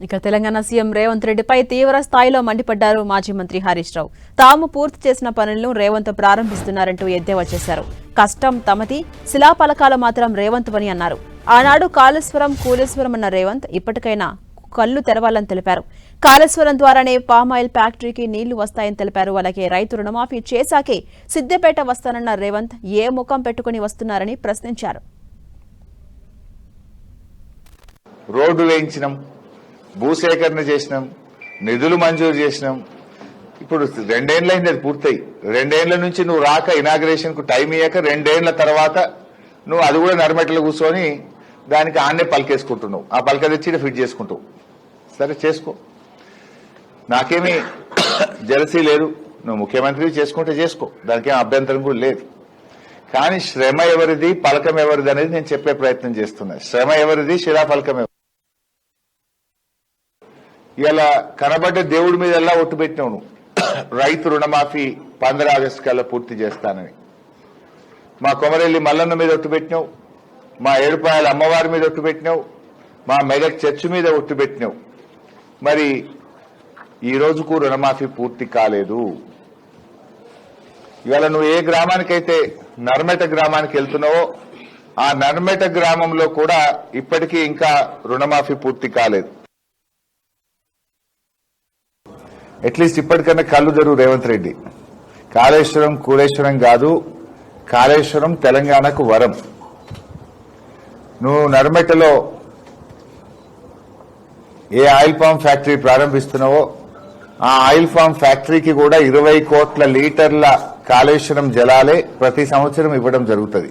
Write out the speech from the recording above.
ఇక తెలంగాణ సీఎం రేవంత్ రెడ్డిపై తీవ్ర స్థాయిలో మండిపడ్డారు మాజీ మంత్రి హరీష్ రావు. తాము పూర్తి చేసిన పనులను రేవంత్ ప్రారంభిస్తున్నారంటూ ఎద్దేవా చేశారు. కష్టం తమది, శిలాఫలకాలు మాత్రం రేవంత్ అని అన్నారు. ఆనాడు కాళేశ్వరం కూలేశ్వరం అన్న రేవంత్ ఇప్పటికైనా కళ్లు తెరవాలని తెలిపారు. కాళేశ్వరం ద్వారానే పామాయిల్ ఫ్యాక్టరీకి నీళ్లు వస్తాయని తెలిపారు. అలాగే రైతు రుణమాఫీ చేశాకే సిద్దిపేట వస్తానన్న రేవంత్ ఏ ముఖం పెట్టుకుని వస్తున్నారని ప్రశ్నించారు. రోడ్డు వేయించినాం, భూసేకరణ చేసినాం, నిధులు మంజూరు చేసినాం. ఇప్పుడు 2 ఏళ్ళైంది అది పూర్తయి. 2 ఏళ్ల నుంచి నువ్వు రాక ఇనాగ్రేషన్ కు టైం ఇయ్యాక 2 ఏళ్ల తర్వాత నువ్వు అది కూడా నర్మెట్టలు కూర్చొని దానికి ఆన్నే పలికేసుకుంటున్నావు. ఆ పలక తెచ్చి ఫిట్ చేసుకుంటావు. సరే చేసుకో, నాకేమీ జలసీ లేదు. నువ్వు ముఖ్యమంత్రి చేసుకుంటే చేసుకో, దానికేం అభ్యంతరం కూడా లేదు. కానీ శ్రమ ఎవరిది, పలకం ఎవరిది అనేది నేను చెప్పే ప్రయత్నం చేస్తున్నా. శ్రమ ఎవరిది, శిలాఫలకం ఎవరిది. ఇలా కనబడ్డ దేవుడి మీద ఎలా ఒట్టు పెట్టినావు నువ్వు. రైతు రుణమాఫీ 15 ఆగస్టు కల్లా పూర్తి చేస్తానని. మా కొమరెల్లి మల్లన్న మీద ఒట్టు పెట్టినావు, మా ఏడుపాయల అమ్మవారి మీద ఒట్టు పెట్టినావు, మా మెదక్ చర్చి మీద ఒట్టు పెట్టినావు. మరి ఈ రోజుకు రుణమాఫీ పూర్తి కాలేదు. ఇవాళ నువ్వు ఏ గ్రామానికైతే నర్మెట గ్రామానికి వెళ్తున్నావో ఆ నర్మెట గ్రామంలో కూడా ఇప్పటికీ ఇంకా రుణమాఫీ పూర్తి కాలేదు. అట్లీస్ట్ ఇప్పటికన్నా కళ్ళు తెరువు రేవంత్ రెడ్డి. కాళేశ్వరం కూలేశ్వరం కాదు, కాళేశ్వరం తెలంగాణకు వరం. నువ్వు నర్మెటలో ఏ ఆయిల్ పామ్ ఫ్యాక్టరీ ప్రారంభిస్తున్నావో ఆ ఆయిల్ పామ్ ఫ్యాక్టరీకి కూడా 20 కోట్ల లీటర్ల కాళేశ్వరం జలాలే ప్రతి సంవత్సరం ఇవ్వడం జరుగుతుంది.